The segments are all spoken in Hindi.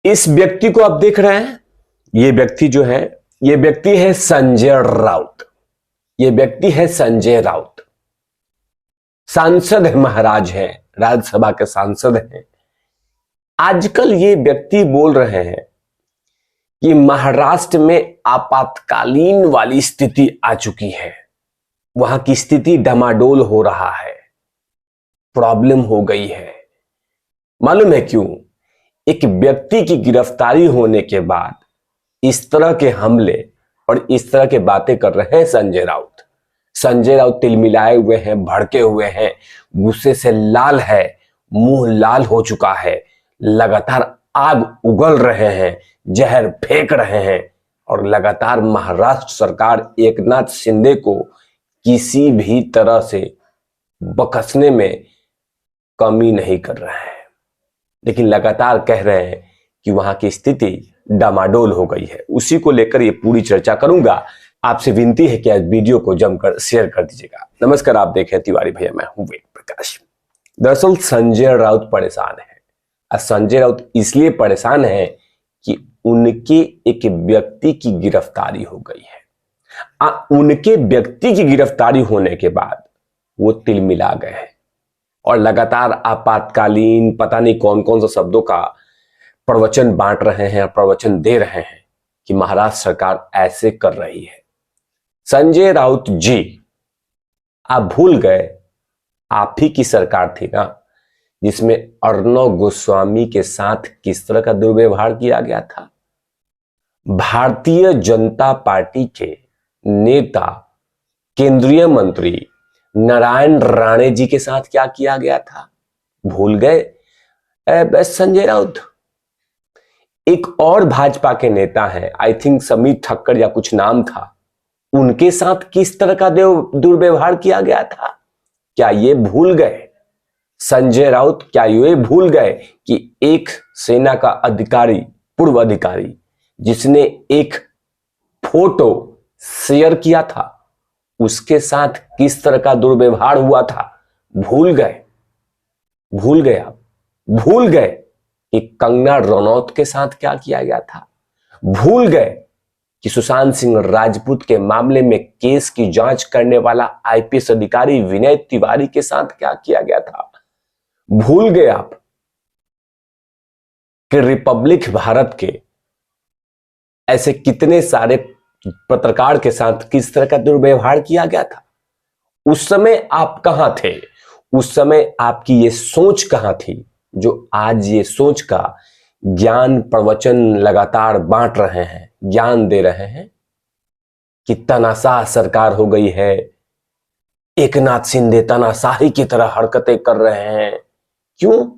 इस व्यक्ति को आप देख रहे हैं, ये व्यक्ति जो है, ये व्यक्ति है संजय राउत। ये व्यक्ति है संजय राउत, सांसद है, महाराज हैं, राज्यसभा के सांसद हैं। आजकल ये व्यक्ति बोल रहे हैं कि महाराष्ट्र में आपातकालीन वाली स्थिति आ चुकी है, वहां की स्थिति डमाडोल हो रहा है, प्रॉब्लम हो गई है। मालूम है क्यों? एक व्यक्ति की गिरफ्तारी होने के बाद इस तरह के हमले और इस तरह के बातें कर रहे हैं संजय राउत। संजय राउत तिलमिलाए हुए हैं, भड़के हुए हैं, गुस्से से लाल है, मुंह लाल हो चुका है, लगातार आग उगल रहे हैं, जहर फेंक रहे हैं और लगातार महाराष्ट्र सरकार एकनाथ शिंदे को किसी भी तरह से बकसने में कमी नहीं कर रहे हैं, लेकिन लगातार कह रहे हैं कि वहां की स्थिति डामाडोल हो गई है। उसी को लेकर ये पूरी चर्चा करूंगा। आपसे विनती है कि आज वीडियो को जमकर शेयर कर दीजिएगा। नमस्कार, आप देख रहे हैं तिवारी भैया, मैं हूं वेद प्रकाश। दरअसल संजय राउत परेशान है। संजय राउत इसलिए परेशान है कि उनके एक व्यक्ति की गिरफ्तारी हो गई है। उनके व्यक्ति की गिरफ्तारी होने के बाद वो तिलमिला गए हैं और लगातार आपातकालीन पता नहीं कौन कौन सा शब्दों का प्रवचन बांट रहे हैं, प्रवचन दे रहे हैं कि महाराष्ट्र सरकार ऐसे कर रही है। संजय राउत जी, आप भूल गए आप ही की सरकार थी ना जिसमें अर्णव गोस्वामी के साथ किस तरह का दुर्व्यवहार किया गया था। भारतीय जनता पार्टी के नेता केंद्रीय मंत्री नारायण राणे जी के साथ क्या किया गया था, भूल गए? संजय राउत। एक और भाजपा के नेता हैं, आई थिंक समीर ठक्कर या कुछ नाम था, उनके साथ किस तरह का दुर्व्यवहार किया गया था, क्या ये भूल गए? संजय राउत क्या ये भूल गए कि एक सेना का अधिकारी, पूर्व अधिकारी, जिसने एक फोटो शेयर किया था, उसके साथ किस तरह का दुर्व्यवहार हुआ था? भूल गए? भूल गए आप? भूल गए कि कंगना रनौत के साथ क्या किया गया था? भूल गए कि सुशांत सिंह राजपूत के मामले में केस की जांच करने वाला आईपीएस अधिकारी विनय तिवारी के साथ क्या किया गया था? भूल गए आप कि रिपब्लिक भारत के ऐसे कितने सारे पत्रकार के साथ किस तरह का दुर्व्यवहार किया गया था? उस समय आप कहां थे? उस समय आपकी ये सोच कहां थी जो आज ये सोच का ज्ञान प्रवचन लगातार बांट रहे हैं, ज्ञान दे रहे हैं कि तानाशाह सरकार हो गई है, एकनाथ शिंदे तानाशाही की तरह हरकतें कर रहे हैं। क्यों?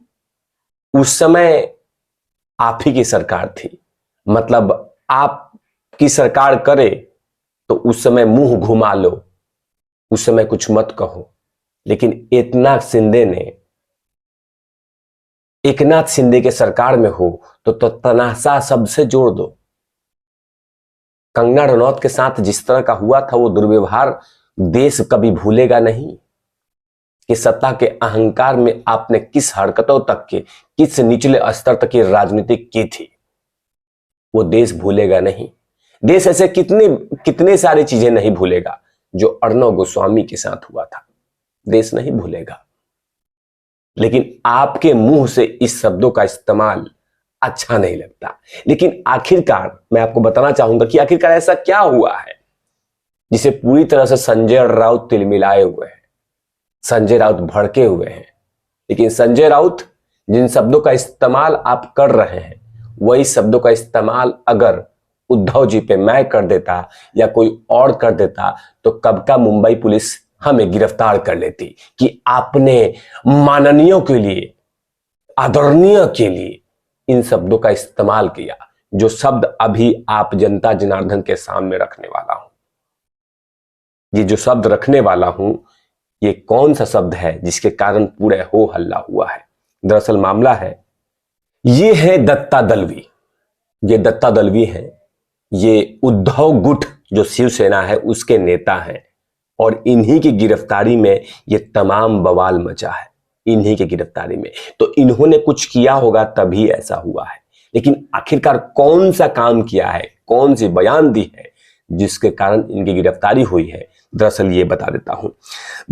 उस समय आप ही की सरकार थी, मतलब आपकी सरकार करे तो उस समय मुंह घुमा लो, उस समय कुछ मत कहो। लेकिन एकनाथ शिंदे के सरकार में हो तो तानाशाह शब्द से जोड़ दो। कंगना रनौत के साथ जिस तरह का हुआ था वो दुर्व्यवहार देश कभी भूलेगा नहीं कि सत्ता के अहंकार में आपने किस हरकतों तक के, किस निचले स्तर तक की राजनीति की थी, वो देश भूलेगा नहीं। देश ऐसे कितने सारी चीजें नहीं भूलेगा जो अर्णव गोस्वामी के साथ हुआ था, देश नहीं भूलेगा। लेकिन आपके मुंह से इस शब्दों का इस्तेमाल अच्छा नहीं लगता। लेकिन आखिरकार मैं आपको बताना चाहूंगा कि आखिरकार ऐसा क्या हुआ है जिसे पूरी तरह से संजय राउत तिलमिलाए हुए हैं, संजय राउत भड़के हुए हैं। लेकिन संजय राउत, जिन शब्दों का इस्तेमाल आप कर रहे हैं वही शब्दों का इस्तेमाल अगर उद्धव जी पे मैं कर देता या कोई और कर देता तो कब का मुंबई पुलिस हमें गिरफ्तार कर लेती कि आपने माननीयों के लिए, आदरणीय के लिए इन शब्दों का इस्तेमाल किया। जो शब्द अभी आप जनता जनार्दन के सामने रखने वाला हूं, ये जो शब्द रखने वाला हूं, ये कौन सा शब्द है जिसके कारण पूरा हो हल्ला हुआ है? दरअसल मामला है, ये है दत्ता दलवी। ये दत्ता दलवी हैं, ये उद्धव गुट जो शिवसेना है उसके नेता हैं और इन्हीं की गिरफ्तारी में ये तमाम बवाल मचा है, इन्हीं की गिरफ्तारी में। तो इन्होंने कुछ किया होगा तभी ऐसा हुआ है। लेकिन आखिरकार कौन सा काम किया है, कौन सी बयान दी है जिसके कारण इनकी गिरफ्तारी हुई है, दरअसल ये बता देता हूं।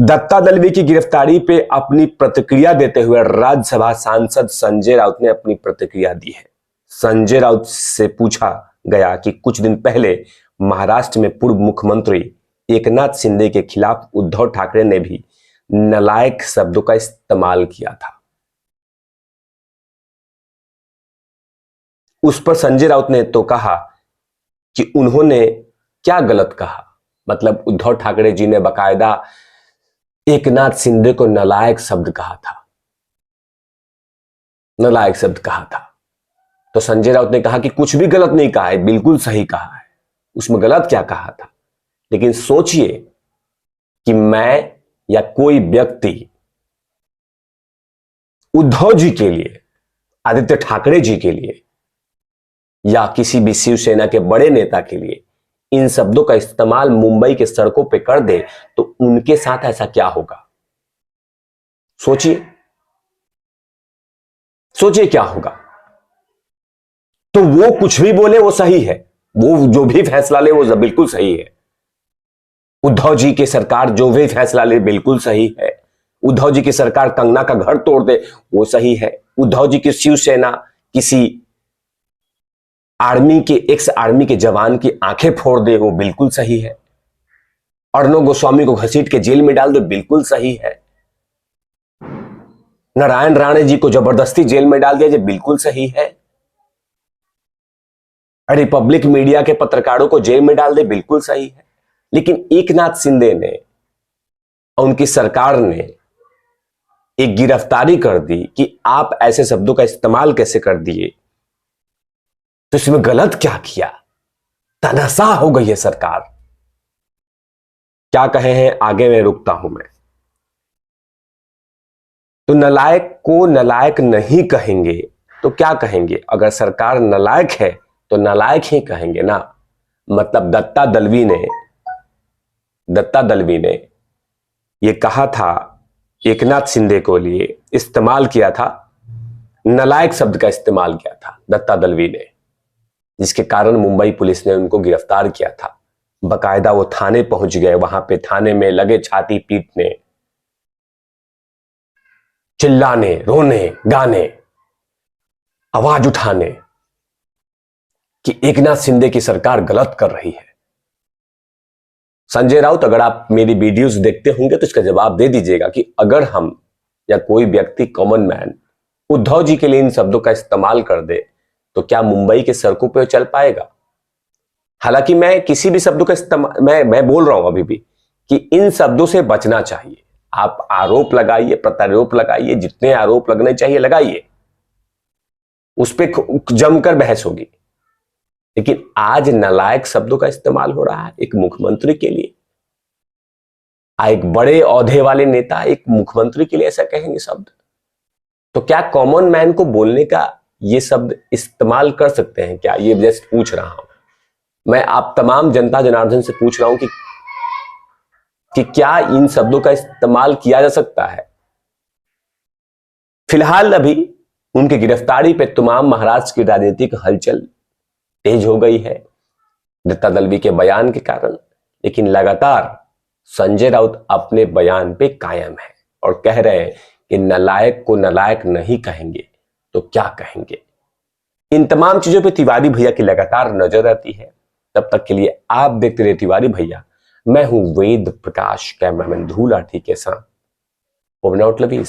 दत्ता दलवी की गिरफ्तारी पे अपनी प्रतिक्रिया देते हुए राज्यसभा सांसद संजय राउत ने अपनी प्रतिक्रिया दी है। संजय राउत से पूछा गया कि कुछ दिन पहले महाराष्ट्र में पूर्व मुख्यमंत्री एकनाथ शिंदे के खिलाफ उद्धव ठाकरे ने भी नालायक शब्दों का इस्तेमाल किया था। उस पर संजय राउत ने तो कहा कि उन्होंने क्या गलत कहा, मतलब उद्धव ठाकरे जी ने बकायदा एकनाथ शिंदे को नालायक शब्द कहा था, नालायक शब्द कहा था। तो संजय राउत ने कहा कि कुछ भी गलत नहीं कहा है, बिल्कुल सही कहा है, उसमें गलत क्या कहा था। लेकिन सोचिए कि मैं या कोई व्यक्ति उद्धव जी के लिए, आदित्य ठाकरे जी के लिए या किसी भी शिवसेना के बड़े नेता के लिए इन शब्दों का इस्तेमाल मुंबई के सड़कों पे कर दे तो उनके साथ ऐसा क्या होगा। सोचिए, सोचिए क्या होगा। तो वो कुछ भी बोले वो सही है, वो जो भी फैसला ले वो बिल्कुल सही है। उद्धव जी की सरकार जो भी फैसला ले बिल्कुल सही है। उद्धव जी की सरकार कंगना का घर तोड़ दे वो सही है। उद्धव जी की शिवसेना किसी आर्मी के, एक्स आर्मी के जवान की आंखें फोड़ दे वो बिल्कुल सही है। अर्णव गोस्वामी को घसीट के जेल में डाल दे बिल्कुल सही है। नारायण राणे जी को जबरदस्ती जेल में डाल दिया, बिल्कुल सही है। रिपब्लिक मीडिया के पत्रकारों को जेल में डाल दे बिल्कुल सही है। लेकिन एकनाथ शिंदे ने और उनकी सरकार ने एक गिरफ्तारी कर दी कि आप ऐसे शब्दों का इस्तेमाल कैसे कर दिए, तो इसमें गलत क्या किया। तनाशाह हो गई है सरकार। क्या कहे हैं आगे में रुकता हूं मैं। तो नालायक को नालायक नहीं कहेंगे तो क्या कहेंगे। अगर सरकार नालायक है तो नालायक ही कहेंगे ना। मतलब दत्ता दलवी ने यह कहा था, एकनाथ शिंदे को लिए इस्तेमाल किया था, नालायक शब्द का इस्तेमाल किया था दत्ता दलवी ने, जिसके कारण मुंबई पुलिस ने उनको गिरफ्तार किया था। बकायदा वो थाने पहुंच गए, वहां पे थाने में लगे छाती पीटने, चिल्लाने, रोने, गाने, आवाज उठाने कि एकनाथ शिंदे की सरकार गलत कर रही है। संजय राउत, अगर आप मेरी वीडियोस देखते होंगे तो इसका जवाब दे दीजिएगा कि अगर हम या कोई व्यक्ति, कॉमन मैन, उद्धव जी के लिए इन शब्दों का इस्तेमाल कर दे तो क्या मुंबई के सड़कों पर चल पाएगा। हालांकि मैं किसी भी शब्दों का इस्तेमाल, मैं बोल रहा हूं अभी भी कि इन शब्दों से बचना चाहिए। आप आरोप लगाइए, प्रत्यारोप लगाइए, जितने आरोप लगने चाहिए लगाइए, उस पर जमकर बहस होगी। लेकिन आज नालायक शब्दों का इस्तेमाल हो रहा है एक मुख्यमंत्री के लिए। एक बड़े औहदे वाले नेता एक मुख्यमंत्री के लिए ऐसा कहेंगे शब्द, तो क्या कॉमन मैन को बोलने का ये शब्द इस्तेमाल कर सकते हैं क्या। ये जस्ट पूछ रहा हूं मैं, आप तमाम जनता जनार्दन से पूछ रहा हूं कि क्या इन शब्दों का इस्तेमाल किया जा सकता है। फिलहाल अभी उनकी गिरफ्तारी पे तमाम महाराष्ट्र की राजनीतिक हलचल तेज हो गई है दत्ता दलवी के बयान के कारण। लेकिन लगातार संजय राउत अपने बयान पे कायम है और कह रहे हैं कि नालायक को नालायक नहीं कहेंगे तो क्या कहेंगे। इन तमाम चीजों पे तिवारी भैया की लगातार नजर रहती है। तब तक के लिए आप देखते रहिए तिवारी भैया। मैं हूं वेद प्रकाश, कैमरामैन ध्रुव लाठी के साथ। Over out lovies.